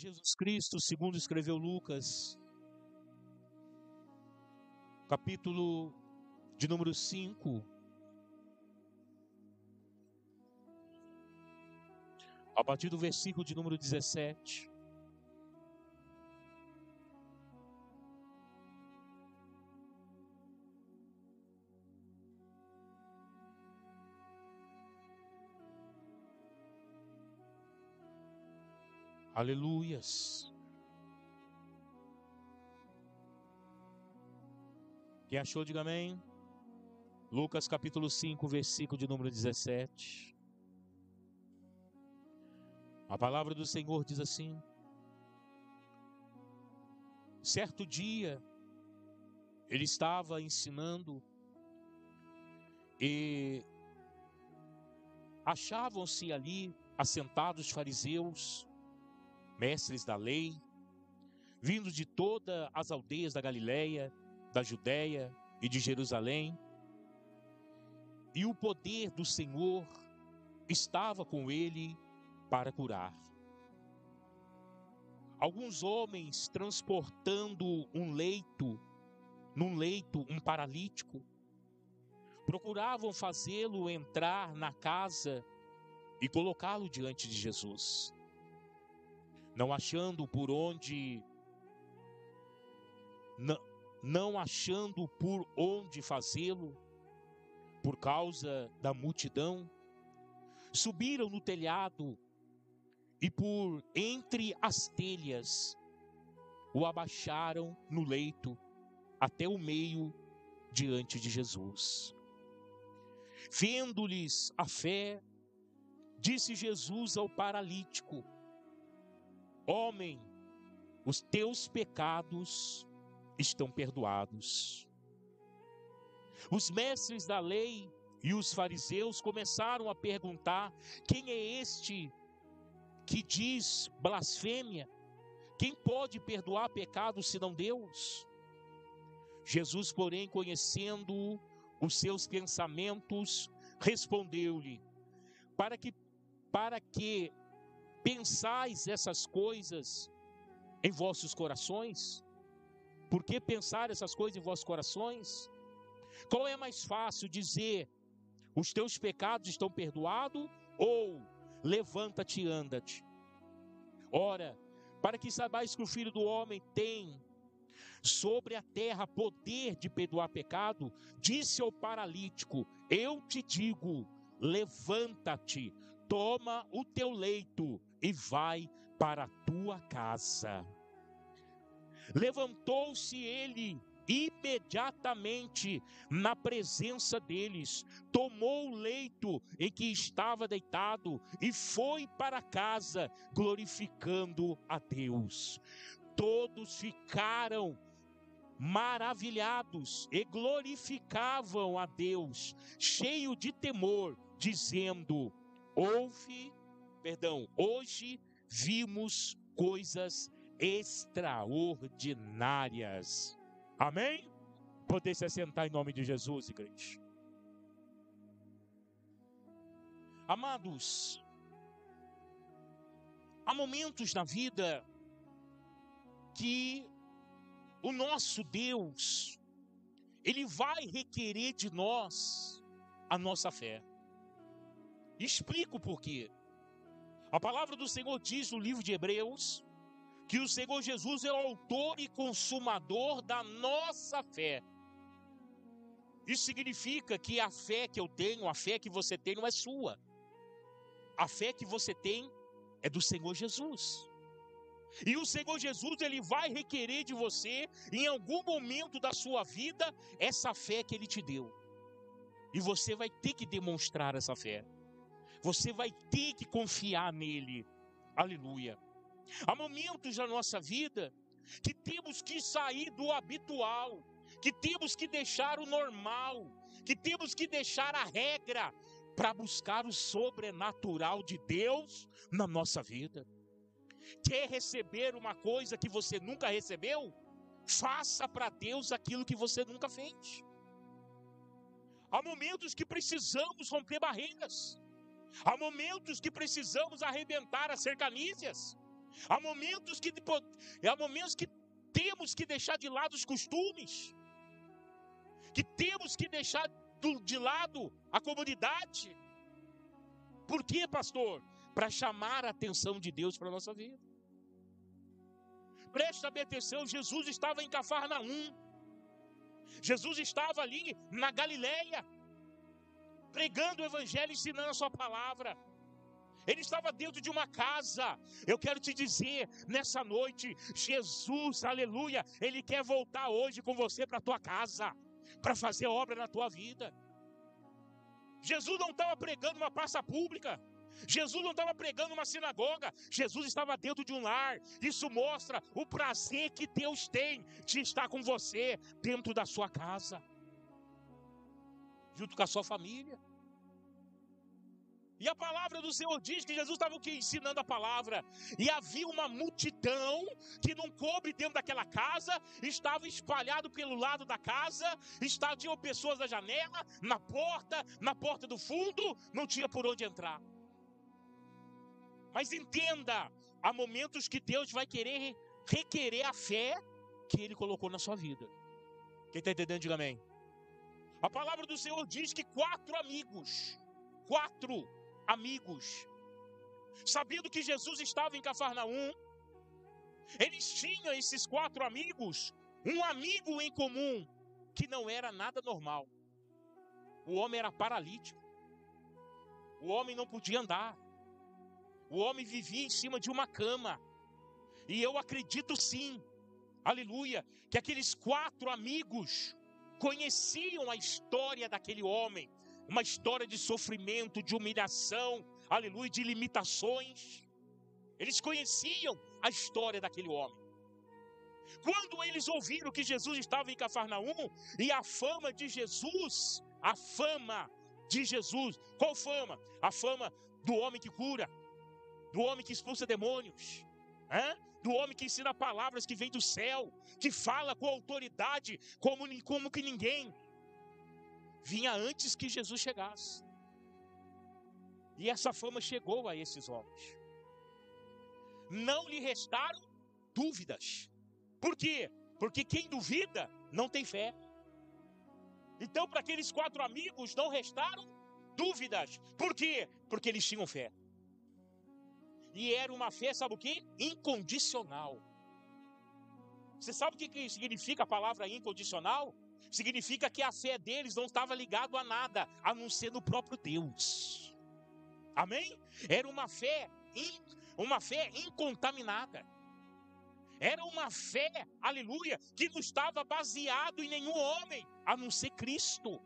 Jesus Cristo, segundo escreveu Lucas, capítulo de número 5, a partir do versículo de número 17. Aleluias. Quem achou, diga amém. Lucas capítulo 5, versículo de número 17. A palavra do Senhor diz assim: certo dia, ele estava ensinando e achavam-se ali assentados fariseus, mestres da lei, vindos de todas as aldeias da Galileia, da Judéia e de Jerusalém. E o poder do Senhor estava com ele para curar. Alguns homens transportando num leito um paralítico, procuravam fazê-lo entrar na casa e colocá-lo diante de Jesus. Não achando por onde fazê-lo, por causa da multidão, subiram no telhado e por entre as telhas o abaixaram no leito até o meio diante de Jesus. Vendo-lhes a fé, disse Jesus ao paralítico: homem, os teus pecados estão perdoados. Os mestres da lei e os fariseus começaram a perguntar: quem é este que diz blasfêmia? Quem pode perdoar pecados senão Deus? Jesus, porém, conhecendo os seus pensamentos, respondeu-lhe: para que pensais essas coisas em vossos corações? Por que pensar essas coisas em vossos corações? Qual é mais fácil dizer: os teus pecados estão perdoados, ou levanta-te e anda-te? Ora, para que saibais que o Filho do Homem tem sobre a terra poder de perdoar pecado, disse ao paralítico: eu te digo, levanta-te, toma o teu leito e vai para a tua casa. Levantou-se ele imediatamente na presença deles, tomou o leito em que estava deitado e foi para casa, glorificando a Deus. Todos ficaram maravilhados e glorificavam a Deus, cheio de temor, dizendo: hoje vimos coisas extraordinárias. Amém? Poder se assentar em nome de Jesus, igreja. Amados, há momentos na vida que o nosso Deus, Ele vai requerer de nós a nossa fé. Explico por quê. A palavra do Senhor diz no livro de Hebreus que o Senhor Jesus é o autor e consumador da nossa fé. Isso significa que a fé que eu tenho, a fé que você tem não é sua. A fé que você tem é do Senhor Jesus. E o Senhor Jesus, Ele vai requerer de você, em algum momento da sua vida, essa fé que Ele te deu. E você vai ter que demonstrar essa fé. Você vai ter que confiar nele. Aleluia. Há momentos na nossa vida que temos que sair do habitual, que temos que deixar o normal, que temos que deixar a regra para buscar o sobrenatural de Deus na nossa vida. Quer receber uma coisa que você nunca recebeu? Faça para Deus aquilo que você nunca fez. Há momentos que precisamos romper barreiras. Há momentos que precisamos arrebentar as cercanias. Há momentos que temos que deixar de lado os costumes, que temos que deixar de lado a comunidade. Por quê, pastor? Para chamar a atenção de Deus para a nossa vida. Preste bem atenção, Jesus estava em Cafarnaum. Jesus estava ali na Galileia, pregando o evangelho, ensinando a sua palavra. Ele estava dentro de uma casa. Eu quero te dizer, nessa noite, Jesus, aleluia, Ele quer voltar hoje com você para a tua casa, para fazer obra na tua vida. Jesus não estava pregando uma praça pública. Jesus não estava pregando uma sinagoga. Jesus estava dentro de um lar. Isso mostra o prazer que Deus tem de estar com você dentro da sua casa, junto com a sua família. E a palavra do Senhor diz que Jesus estava o quê? Ensinando a palavra. E havia uma multidão que não coube dentro daquela casa, estava espalhado pelo lado da casa, tinham pessoas na janela, na porta do fundo, não tinha por onde entrar. Mas entenda, há momentos que Deus vai querer requerer a fé que Ele colocou na sua vida. Quem está entendendo, diga amém. A palavra do Senhor diz que 4 amigos, sabendo que Jesus estava em Cafarnaum, eles tinham, esses 4 amigos, um amigo em comum, que não era nada normal. O homem era paralítico, o homem não podia andar, o homem vivia em cima de uma cama. E eu acredito sim, aleluia, que aqueles 4 amigos conheciam a história daquele homem, uma história de sofrimento, de humilhação, aleluia, de limitações. Eles conheciam a história daquele homem. Quando eles ouviram que Jesus estava em Cafarnaum, e a fama de Jesus, qual fama? A fama do homem que cura, do homem que expulsa demônios, do homem que ensina palavras que vêm do céu, que fala com autoridade como que ninguém. Vinha antes que Jesus chegasse. E essa fama chegou a esses homens. Não lhe restaram dúvidas. Por quê? Porque quem duvida não tem fé. Então, para aqueles 4 amigos não restaram dúvidas. Por quê? Porque eles tinham fé. E era uma fé, sabe o quê? Incondicional. Você sabe o que significa a palavra incondicional? Significa que a fé deles não estava ligada a nada, a não ser no próprio Deus. Amém? Era uma fé incontaminada. Era uma fé, aleluia, que não estava baseado em nenhum homem, a não ser Cristo.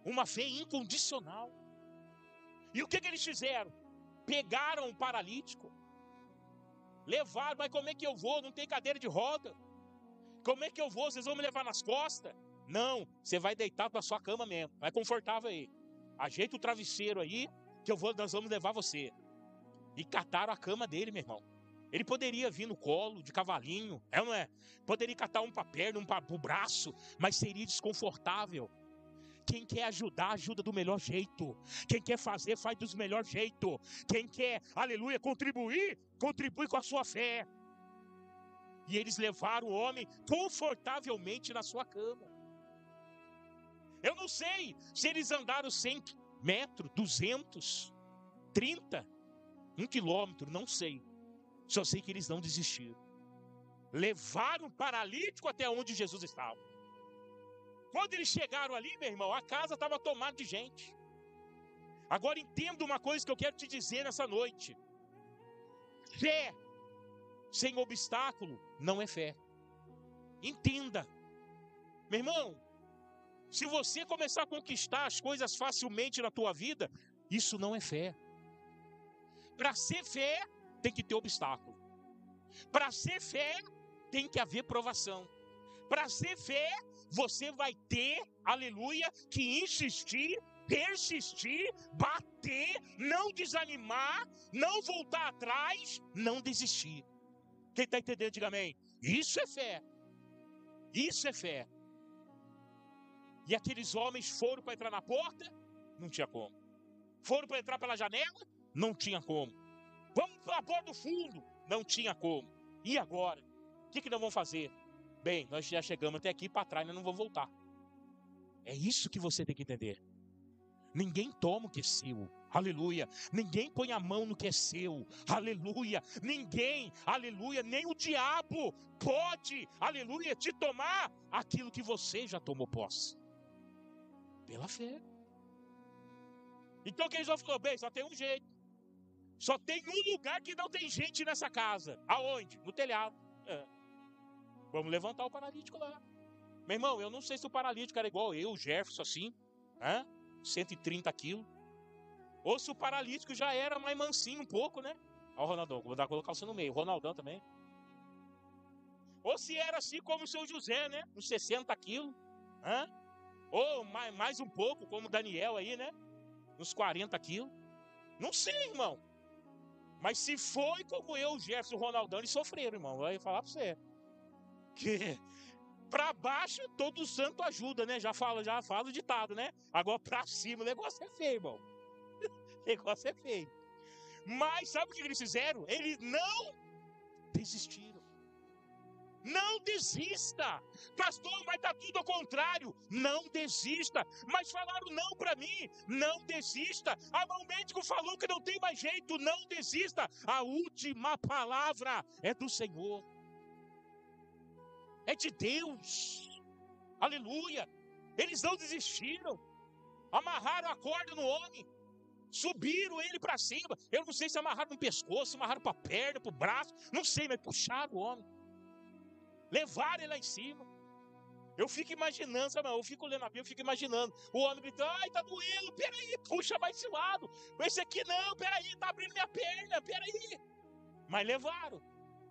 Uma fé incondicional. E o que eles fizeram? Pegaram um paralítico, levaram, mas como é que eu vou? Não tem cadeira de roda. Como é que eu vou? Vocês vão me levar nas costas? Não, você vai deitar para sua cama mesmo. Vai confortável aí. Ajeita o travesseiro aí, que nós vamos levar você. E cataram a cama dele, meu irmão. Ele poderia vir no colo, de cavalinho, ou não é? Poderia catar um para a perna, um para o braço, mas seria desconfortável. Quem quer ajudar, ajuda do melhor jeito. Quem quer fazer, faz do melhor jeito. Quem quer, aleluia, contribui com a sua fé. E eles levaram o homem confortavelmente na sua cama. Eu não sei se eles andaram 100 metros, 200, 30, 1 quilômetro, não sei. Só sei que eles não desistiram. Levaram o paralítico até onde Jesus estava. Quando eles chegaram ali, meu irmão, a casa estava tomada de gente. Agora entenda uma coisa que eu quero te dizer nessa noite. Fé sem obstáculo não é fé. Entenda. Meu irmão, se você começar a conquistar as coisas facilmente na tua vida, isso não é fé. Para ser fé, tem que ter obstáculo. Para ser fé, tem que haver provação. Para ser fé, você vai ter, aleluia, que insistir, persistir, bater, não desanimar, não voltar atrás, não desistir. Quem está entendendo, diga amém. Isso é fé. Isso é fé. E aqueles homens foram para entrar na porta? Não tinha como. Foram para entrar pela janela? Não tinha como. Vamos para a porta do fundo. Não tinha como. E agora? O que nós vamos fazer? Bem, nós já chegamos até aqui, para trás nós não vamos voltar. É isso que você tem que entender. Ninguém toma o que é seu, aleluia. Ninguém põe a mão no que é seu, aleluia. Ninguém, aleluia, nem o diabo pode, aleluia, te tomar aquilo que você já tomou posse. Pela fé. Então quem já falou, bem, só tem um jeito. Só tem um lugar que não tem gente nessa casa. Aonde? No telhado. Vamos levantar o paralítico lá. Meu irmão, eu não sei se o paralítico era igual eu, o Jefferson, assim, 130 quilos. Ou se o paralítico já era mais mansinho um pouco, né? Olha o Ronaldão, vou dar colocar você no meio. O Ronaldão também. Ou se era assim como o seu José, né? Uns 60 quilos. Ou mais um pouco, como o Daniel aí, né? Uns 40 quilos. Não sei, irmão. Mas se foi como eu, o Jefferson, o Ronaldão, eles sofreram, irmão. Vai falar pra você. Que pra baixo todo santo ajuda, né? Já fala o ditado, né? Agora pra cima o negócio é feio, irmão. O negócio é feio. Mas sabe o que eles fizeram? Eles não desistiram. Não desista. Pastor, mas tá tudo ao contrário. Não desista. Mas falaram não para mim. Não desista. O médico falou que não tem mais jeito. Não desista. A última palavra é do Senhor. É de Deus. Aleluia. Eles não desistiram. Amarraram a corda no homem. Subiram ele para cima. Eu não sei se amarraram no pescoço, se amarraram para a perna, para o braço. Não sei, mas puxaram o homem. Levaram ele lá em cima. Eu fico imaginando, sabe? Eu fico lendo a Bíblia, eu fico imaginando. O homem gritando, ai, tá doendo, peraí, puxa mais esse lado. Esse aqui não, peraí, tá abrindo minha perna, peraí. Mas levaram.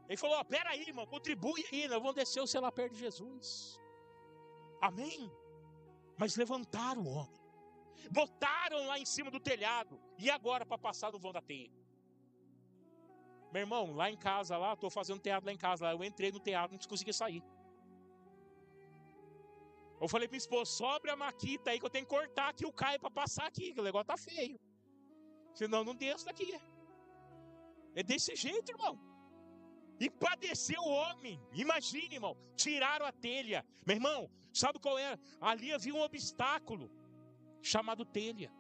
Ele falou, ó, peraí, irmão, contribui aí, nós vamos descer o sei lá perto de Jesus. Amém? Mas levantaram o homem. Botaram lá em cima do telhado. E agora para passar no vão da teia? Meu irmão, lá em casa, lá, estou fazendo teatro lá em casa, lá, eu entrei no teatro, não consegui sair. Eu falei para minha esposa, sobe a maquita aí que eu tenho que cortar aqui o caio para passar aqui, que o negócio tá feio. Senão não desço daqui. É desse jeito, irmão. E padeceu o homem. Imagine, irmão, tiraram a telha. Meu irmão, sabe qual era? Ali havia um obstáculo chamado telha.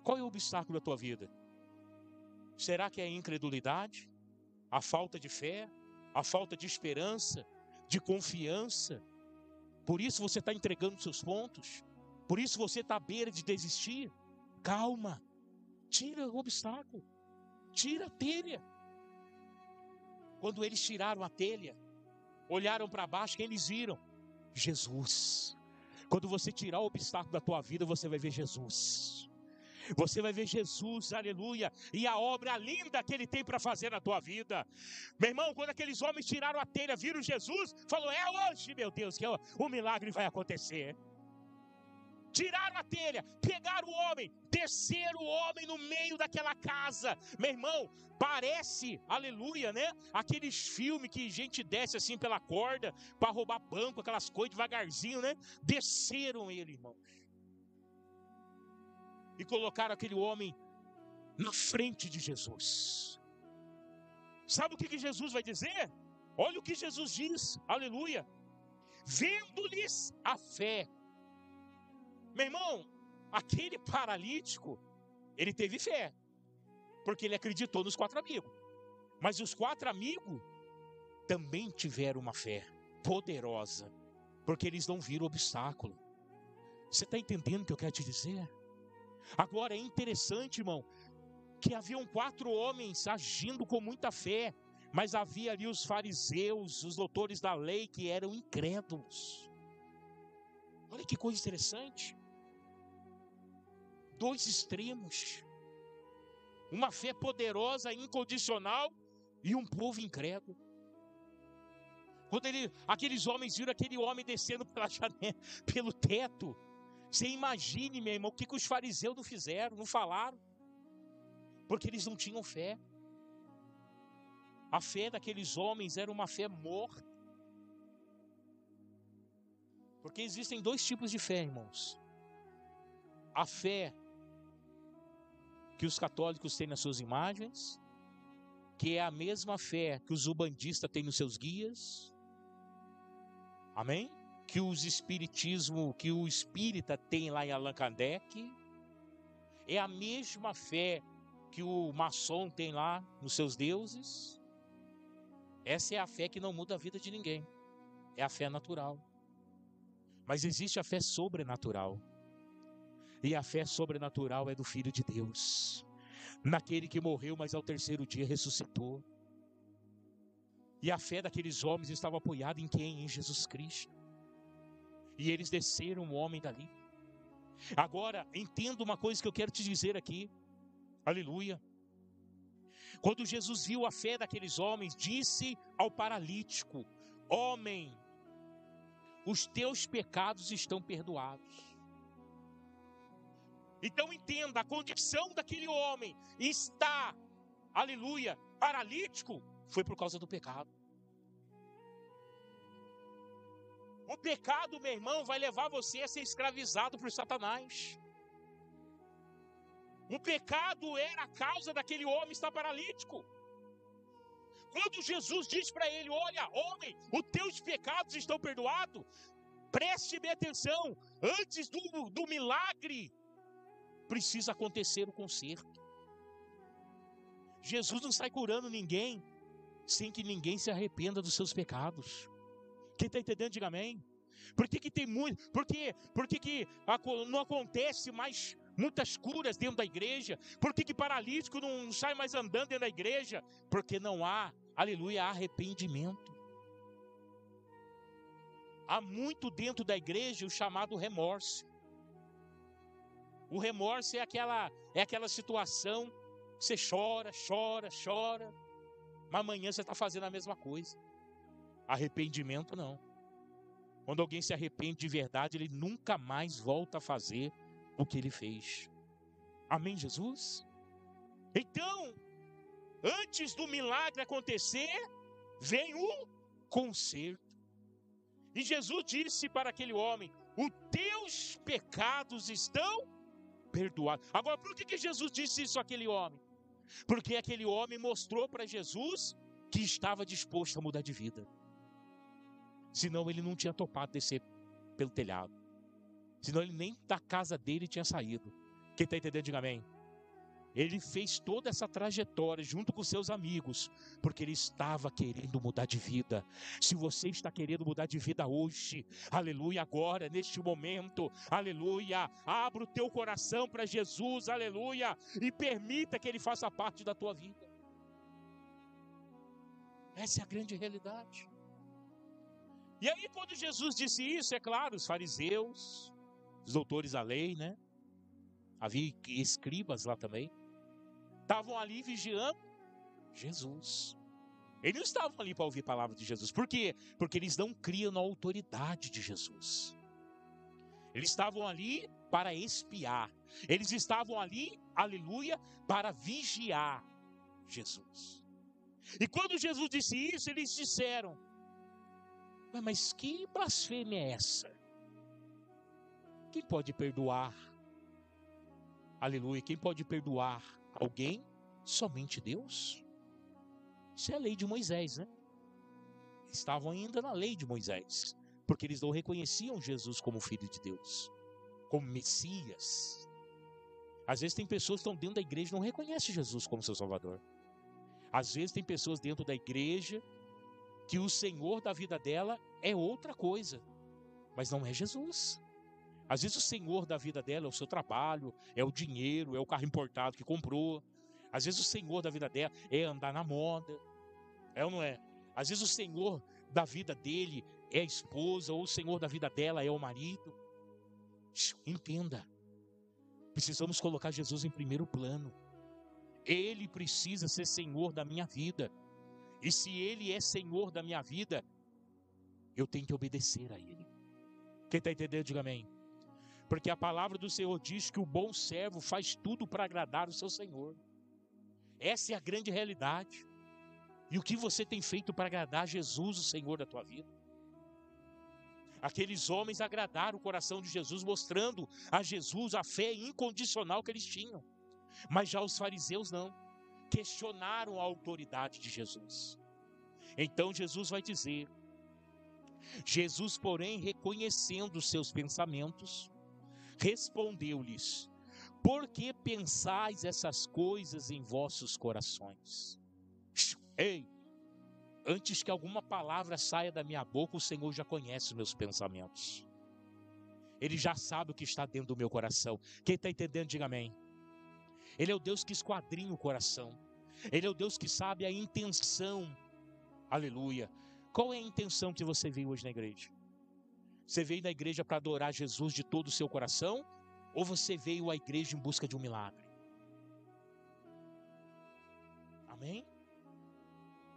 Qual é o obstáculo da tua vida? Será que é a incredulidade? A falta de fé? A falta de esperança? De confiança? Por isso você está entregando seus pontos? Por isso você está à beira de desistir? Calma. Tira o obstáculo. Tira a telha. Quando eles tiraram a telha, olharam para baixo, quem eles viram? Jesus. Quando você tirar o obstáculo da tua vida, você vai ver Jesus. Você vai ver Jesus, aleluia, e a obra linda que Ele tem para fazer na tua vida. Meu irmão, quando aqueles homens tiraram a telha, viram Jesus, falou, é hoje, meu Deus, que o milagre vai acontecer. Tiraram a telha, pegaram o homem, desceram o homem no meio daquela casa. Meu irmão, parece, aleluia, né? Aqueles filmes que a gente desce assim pela corda, para roubar banco, aquelas coisas devagarzinho, né? Desceram ele, irmão. E colocaram aquele homem na frente de Jesus. Sabe o que Jesus vai dizer? Olha o que Jesus diz, aleluia. Vendo-lhes a fé. Meu irmão, aquele paralítico, ele teve fé, porque ele acreditou nos 4 amigos. Mas os 4 amigos também tiveram uma fé poderosa, porque eles não viram obstáculo. Você está entendendo o que eu quero te dizer? Agora é interessante, irmão, que haviam 4 homens agindo com muita fé, mas havia ali os fariseus, os doutores da lei, que eram incrédulos. Olha que coisa interessante. 2 extremos. Uma fé poderosa, incondicional, e um povo incrédulo. Quando aqueles homens viram aquele homem descendo pela janela, pelo teto, você imagine, meu irmão, o que os fariseus não fizeram, não falaram, porque eles não tinham fé. A fé daqueles homens era uma fé morta. Porque existem 2 tipos de fé, irmãos. A fé que os católicos têm nas suas imagens, Porque é a mesma fé que os umbandistas têm nos seus guias. Amém? Que o espírita tem lá em Allan Kardec. É a mesma fé que o maçom tem lá nos seus deuses. Essa é a fé que não muda a vida de ninguém. É a fé natural. Mas existe a fé sobrenatural. E a fé sobrenatural é do Filho de Deus. Naquele que morreu, mas ao terceiro dia ressuscitou. E a fé daqueles homens estava apoiada em quem? Em Jesus Cristo. E eles desceram o homem dali. Agora, entenda uma coisa que eu quero te dizer aqui. Aleluia. Quando Jesus viu a fé daqueles homens, disse ao paralítico: homem, os teus pecados estão perdoados. Então entenda, a condição daquele homem está, aleluia, paralítico, foi por causa do pecado. O pecado, meu irmão, vai levar você a ser escravizado por Satanás. O pecado era a causa daquele homem estar paralítico. Quando Jesus diz para ele: olha, homem, os teus pecados estão perdoados, preste bem atenção, antes do milagre, precisa acontecer o conserto. Jesus não sai curando ninguém sem que ninguém se arrependa dos seus pecados. Quem está entendendo, diga amém. Por que tem muito? Por que não acontece mais muitas curas dentro da igreja? Por que paralítico não sai mais andando dentro da igreja? Porque não há, aleluia, arrependimento. Há muito dentro da igreja o chamado remorso. O remorso é aquela situação que você chora, mas amanhã você está fazendo a mesma coisa. Arrependimento não. Quando alguém se arrepende de verdade, ele nunca mais volta a fazer o que ele fez. Amém, Jesus? Então, antes do milagre acontecer, vem o conserto. E Jesus disse para aquele homem: os teus pecados estão perdoados. Agora, por que Jesus disse isso àquele homem? Porque aquele homem mostrou para Jesus que estava disposto a mudar de vida. Senão ele não tinha topado descer pelo telhado. Senão ele nem da casa dele tinha saído. Quem está entendendo, diga amém. Ele fez toda essa trajetória junto com seus amigos, porque ele estava querendo mudar de vida. Se você está querendo mudar de vida hoje, aleluia, agora, neste momento, aleluia, abra o teu coração para Jesus, aleluia, e permita que ele faça parte da tua vida. Essa é a grande realidade. E aí, quando Jesus disse isso, é claro, os fariseus, os doutores da lei, né? Havia escribas lá também. Estavam ali vigiando Jesus. Eles não estavam ali para ouvir a palavra de Jesus. Por quê? Porque eles não criam na autoridade de Jesus. Eles estavam ali para espiar. Eles estavam ali, aleluia, para vigiar Jesus. E quando Jesus disse isso, eles disseram: mas que blasfêmia é essa? Quem pode perdoar? Aleluia, quem pode perdoar alguém? Somente Deus. Isso é a lei de Moisés, né? Estavam ainda na lei de Moisés, porque eles não reconheciam Jesus como Filho de Deus, como Messias. Às vezes tem pessoas que estão dentro da igreja e não reconhecem Jesus como seu Salvador. Às vezes tem pessoas dentro da igreja que o Senhor da vida dela é outra coisa, mas não é Jesus. Às vezes o Senhor da vida dela é o seu trabalho, é o dinheiro, é o carro importado que comprou. Às vezes o Senhor da vida dela é andar na moda, é ou não é? Às vezes o Senhor da vida dele é a esposa, ou o Senhor da vida dela é o marido. Entenda, precisamos colocar Jesus em primeiro plano. Ele precisa ser Senhor da minha vida. E se Ele é Senhor da minha vida, eu tenho que obedecer a Ele. Quem está entendendo, diga amém. Porque a palavra do Senhor diz que o bom servo faz tudo para agradar o seu Senhor. Essa é a grande realidade. E o que você tem feito para agradar Jesus, o Senhor da tua vida? Aqueles homens agradaram o coração de Jesus, mostrando a Jesus a fé incondicional que eles tinham. Mas já os fariseus não. questionaram a autoridade de Jesus. Então Jesus vai dizer: Jesus, porém, reconhecendo os seus pensamentos, respondeu-lhes: por que pensais essas coisas em vossos corações? Ei, antes que alguma palavra saia da minha boca, o Senhor já conhece os meus pensamentos. Ele já sabe o que está dentro do meu coração. Quem está entendendo, diga amém. Ele é o Deus que esquadrinha o coração. Ele é o Deus que sabe a intenção. Aleluia. Qual é a intenção que você veio hoje na igreja? Você veio na igreja para adorar Jesus de todo o seu coração? Ou você veio à igreja em busca de um milagre? Amém?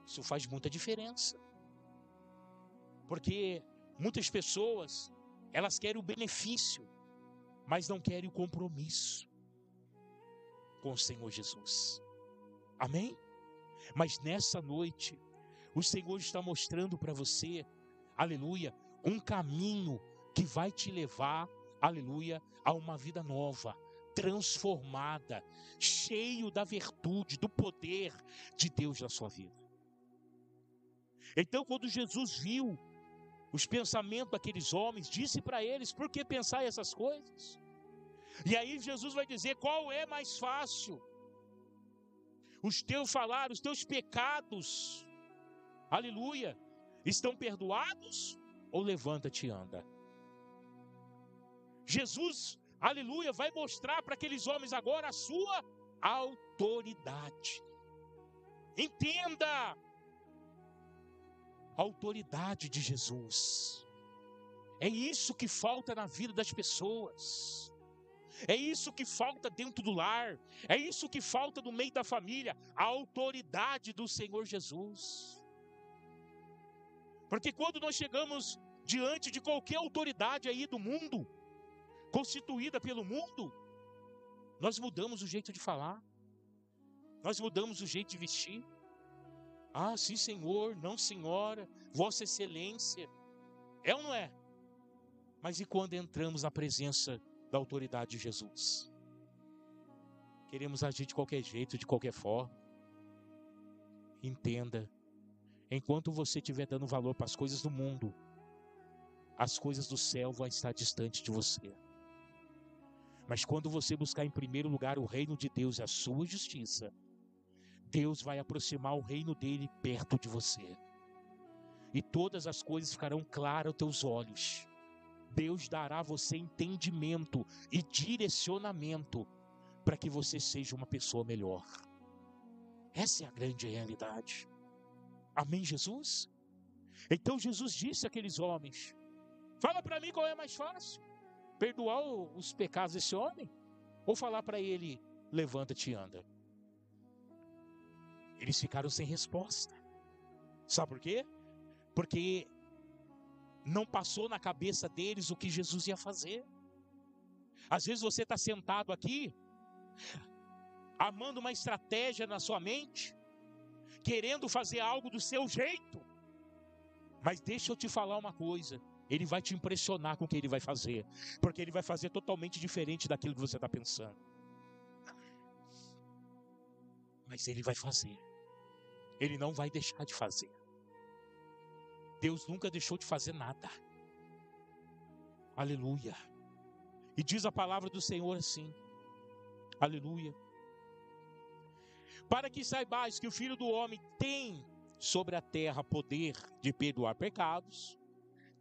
Isso faz muita diferença. Porque muitas pessoas, elas querem o benefício, mas não querem o compromisso com o Senhor Jesus. Amém? Mas nessa noite, o Senhor está mostrando para você, aleluia, um caminho que vai te levar, aleluia, a uma vida nova, transformada, cheio da virtude, do poder de Deus na sua vida. Então, quando Jesus viu os pensamentos daqueles homens, disse para eles: por que pensar essas coisas? E aí Jesus vai dizer: qual é mais fácil? Os teus pecados, aleluia, estão perdoados? Ou levanta-te e anda? Jesus, aleluia, vai mostrar para aqueles homens agora a sua autoridade. Entenda a autoridade de Jesus. É isso que falta na vida das pessoas. É isso que falta dentro do lar. É isso que falta no meio da família. A autoridade do Senhor Jesus. Porque quando nós chegamos diante de qualquer autoridade aí do mundo, constituída pelo mundo, nós mudamos o jeito de falar. Nós mudamos o jeito de vestir. Ah, sim, senhor, não, senhora, vossa excelência. É ou não é? Mas e quando entramos na presença da autoridade de Jesus? Queremos agir de qualquer jeito, de qualquer forma. Entenda, enquanto você estiver dando valor para as coisas do mundo, as coisas do céu vão estar distantes de você. Mas quando você buscar em primeiro lugar o reino de Deus e a sua justiça, Deus vai aproximar o reino dele perto de você. E todas as coisas ficarão claras aos teus olhos. Deus dará a você entendimento e direcionamento para que você seja uma pessoa melhor. Essa é a grande realidade. Amém, Jesus? Então Jesus disse àqueles homens: fala para mim qual é mais fácil, perdoar os pecados desse homem, ou falar para ele: levanta-te e anda? Eles ficaram sem resposta. Sabe por quê? Porque não passou na cabeça deles o que Jesus ia fazer. Às vezes você está sentado aqui, armando uma estratégia na sua mente, querendo fazer algo do seu jeito. Mas deixa eu te falar uma coisa: ele vai te impressionar com o que ele vai fazer, porque ele vai fazer totalmente diferente daquilo que você está pensando. Mas ele vai fazer. Ele não vai deixar de fazer. Deus nunca deixou de fazer nada. Aleluia. E diz a palavra do Senhor assim, aleluia: para que saibais que o Filho do Homem tem sobre a terra poder de perdoar pecados,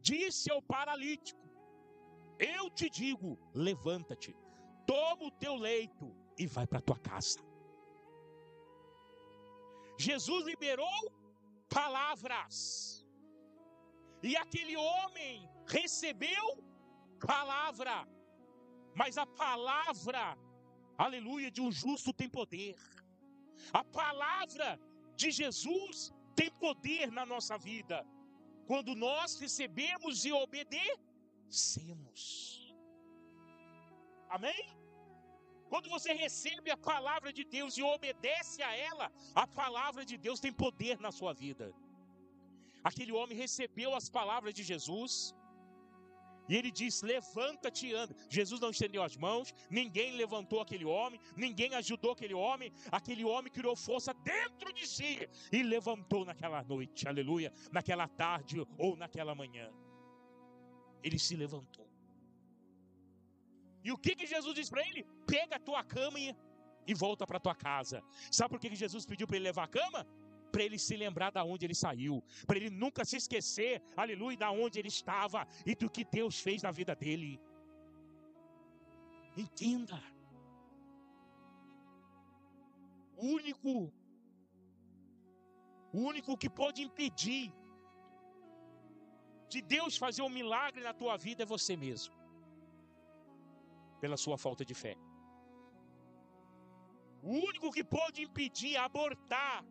disse ao paralítico: eu te digo, levanta-te, toma o teu leito e vai para a tua casa. Jesus liberou palavras, e aquele homem recebeu palavra, mas a palavra, aleluia, de um justo tem poder. A palavra de Jesus tem poder na nossa vida, quando nós recebemos e obedecemos. Amém? Quando você recebe a palavra de Deus e obedece a ela, a palavra de Deus tem poder na sua vida. Aquele homem recebeu as palavras de Jesus, E ele diz, levanta-te e anda. Jesus não estendeu as mãos, ninguém levantou aquele homem, ninguém ajudou aquele homem criou força dentro de si e levantou naquela noite, aleluia, naquela tarde ou naquela manhã. Ele se levantou. E o que Jesus disse para ele? Pega a tua cama e volta para tua casa. Sabe por que Jesus pediu para ele levar a cama? Para ele se lembrar de onde ele saiu, para ele nunca se esquecer, aleluia, de onde ele estava e do que Deus fez na vida dele. Entenda. O único que pode impedir de Deus fazer um milagre na tua vida é você mesmo, pela sua falta de fé. O único que pode impedir, abortar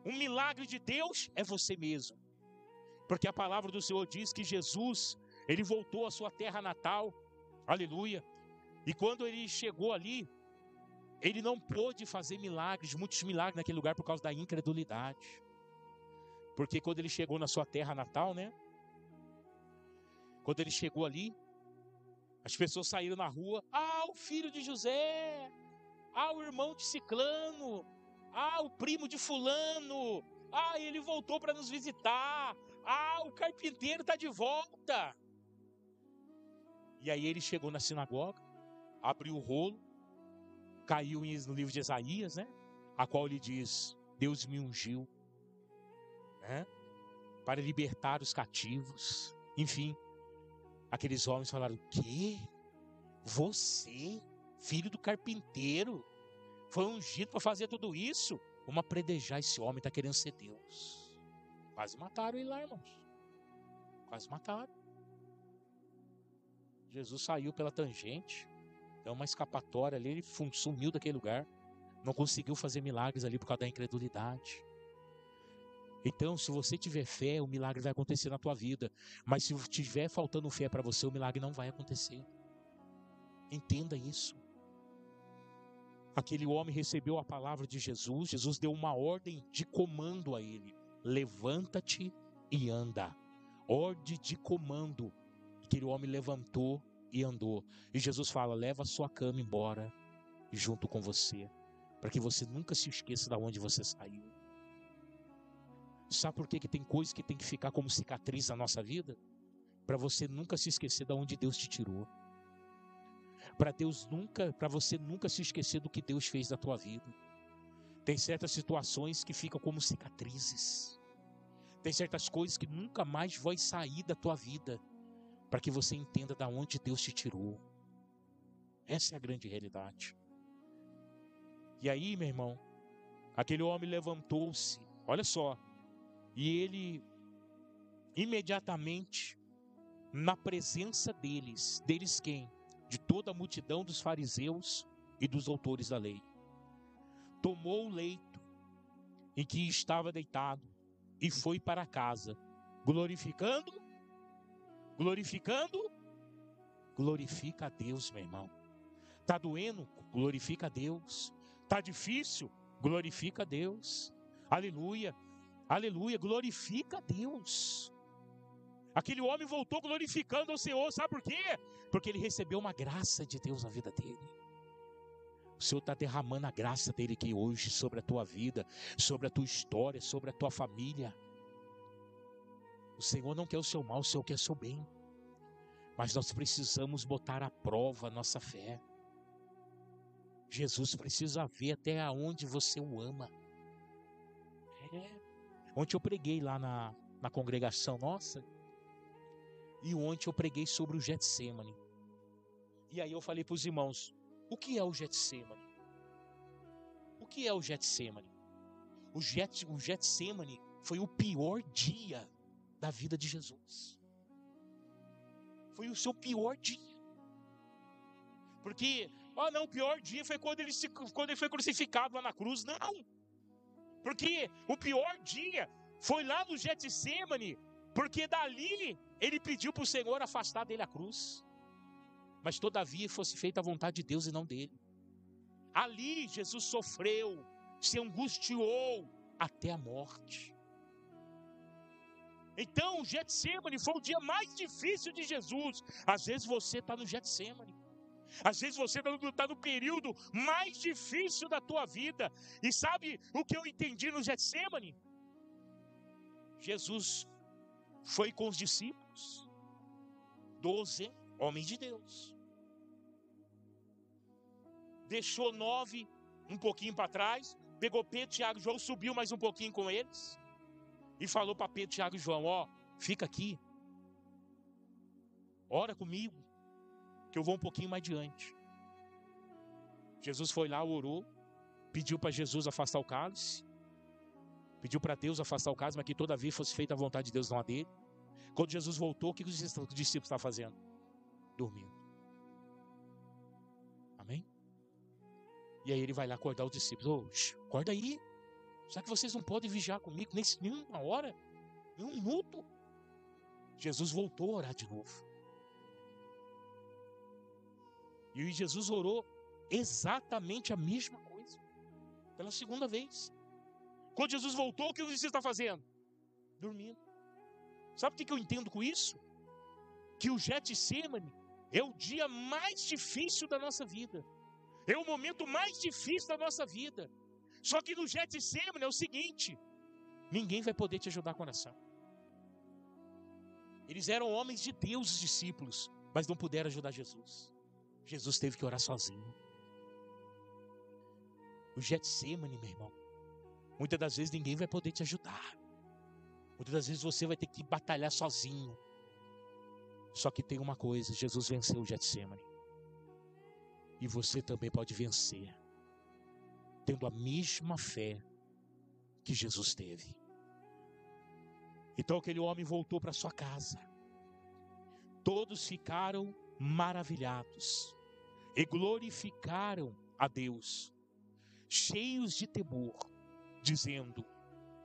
um milagre de Deus é você mesmo. Porque a palavra do Senhor diz que Jesus, ele voltou à sua terra natal, aleluia. E quando ele chegou ali, ele não pôde fazer milagres, muitos milagres naquele lugar por causa da incredulidade. Porque quando ele chegou na sua terra natal, né? Quando ele chegou ali, as pessoas saíram na rua, o filho de José, o irmão de Ciclano, o primo de fulano, ele voltou para nos visitar, o carpinteiro está de volta. E aí ele chegou na sinagoga, abriu o rolo, caiu no livro de Isaías, né? A qual ele diz, Deus me ungiu, né? Para libertar os cativos. Enfim, aqueles homens falaram, o quê? Você, filho do carpinteiro, foi ungido para fazer tudo isso? Vamos apredejar esse homem, está querendo ser Deus. Quase mataram ele lá, irmãos. Quase mataram. Jesus saiu pela tangente, deu uma escapatória ali, ele sumiu daquele lugar. Não conseguiu fazer milagres ali por causa da incredulidade. Então, se você tiver fé, o milagre vai acontecer na tua vida. Mas se tiver faltando fé para você, o milagre não vai acontecer. Entenda isso. Aquele homem recebeu a palavra de Jesus. Jesus deu uma ordem de comando a ele. Levanta-te e anda. Ordem de comando. Aquele homem levantou e andou. E Jesus fala, leva a sua cama embora junto com você. Para que você nunca se esqueça de onde você saiu. Sabe por que tem coisas que tem que ficar como cicatriz na nossa vida? Para você nunca se esquecer de onde Deus te tirou. Para você nunca se esquecer do que Deus fez na tua vida. Tem certas situações que ficam como cicatrizes. Tem certas coisas que nunca mais vão sair da tua vida, para que você entenda de onde Deus te tirou. Essa é a grande realidade. E aí, meu irmão, aquele homem levantou-se, olha só, e ele imediatamente, na presença deles quem? De toda a multidão dos fariseus e dos doutores da lei, tomou o leito em que estava deitado e foi para casa, glorifica a Deus, meu irmão. Está doendo? Glorifica a Deus. Está difícil? Glorifica a Deus. Aleluia, aleluia, glorifica a Deus. Aquele homem voltou glorificando ao Senhor, sabe por quê? Porque ele recebeu uma graça de Deus na vida dele. O Senhor está derramando a graça dele aqui hoje sobre a tua vida, sobre a tua história, sobre a tua família. O Senhor não quer o seu mal, o Senhor quer o seu bem. Mas nós precisamos botar à prova a nossa fé. Jesus precisa ver até onde você o ama. Ontem eu preguei lá na congregação nossa. E ontem eu preguei sobre o Getsemane. E aí eu falei para os irmãos, o que é o Getsemane? O que é o Getsemane? O Getsemane foi o pior dia da vida de Jesus. Foi o seu pior dia. Porque, o pior dia foi quando ele foi crucificado lá na cruz. Não! Porque o pior dia foi lá no Getsemane, porque dali ele pediu para o Senhor afastar dele a cruz. Mas todavia fosse feita a vontade de Deus e não dele. Ali Jesus sofreu, se angustiou até a morte. Então, o Getsemane foi o dia mais difícil de Jesus. Às vezes você está no Getsemane. Às vezes você está no período mais difícil da tua vida. E sabe o que eu entendi no Getsemane? Jesus foi com os discípulos, 12 homens de Deus. Deixou 9 um pouquinho para trás, pegou Pedro, Tiago e João, subiu mais um pouquinho com eles e falou para Pedro, Tiago e João: ó, fica aqui, ora comigo, que eu vou um pouquinho mais adiante. Jesus foi lá, orou, pediu para Jesus afastar o cálice, pediu para Deus afastar o cálice, mas que todavia fosse feita a vontade de Deus, não a dele. Quando Jesus voltou, o que os discípulos estavam fazendo? Dormindo. Amém? E aí ele vai lá acordar os discípulos. Ô, acorda aí. Será que vocês não podem vigiar comigo nem uma hora? Nem um minuto? Jesus voltou a orar de novo. E Jesus orou exatamente a mesma coisa. Pela segunda vez. Quando Jesus voltou, o que os discípulos estão fazendo? Dormindo. Sabe o que eu entendo com isso? Que o Getsemane é o dia mais difícil da nossa vida. É o momento mais difícil da nossa vida. Só que no Getsemane é o seguinte: ninguém vai poder te ajudar com oração. Eles eram homens de Deus, os discípulos, mas não puderam ajudar Jesus. Jesus teve que orar sozinho. O Getsemane, meu irmão, muitas das vezes ninguém vai poder te ajudar. Muitas das vezes você vai ter que batalhar sozinho. Só que tem uma coisa: Jesus venceu o Getsemane. E você também pode vencer, tendo a mesma fé que Jesus teve. Então aquele homem voltou para sua casa. Todos ficaram maravilhados e glorificaram a Deus, cheios de temor, dizendo: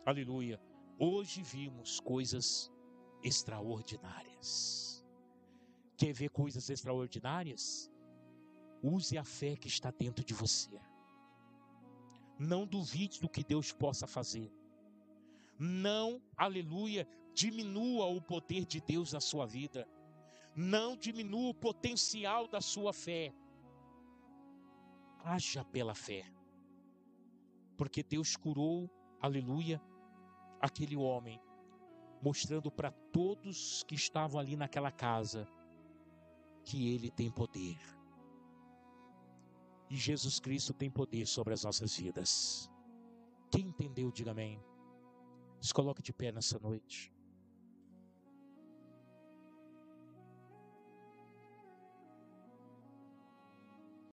aleluia, hoje vimos coisas extraordinárias. Quer ver coisas extraordinárias? Use a fé que está dentro de você. Não duvide do que Deus possa fazer. Não, aleluia, diminua o poder de Deus na sua vida. Não diminua o potencial da sua fé. Haja pela fé. Porque Deus curou, aleluia, aquele homem, mostrando para todos que estavam ali naquela casa que Ele tem poder. E Jesus Cristo tem poder sobre as nossas vidas. Quem entendeu, diga amém. Se coloque de pé nessa noite.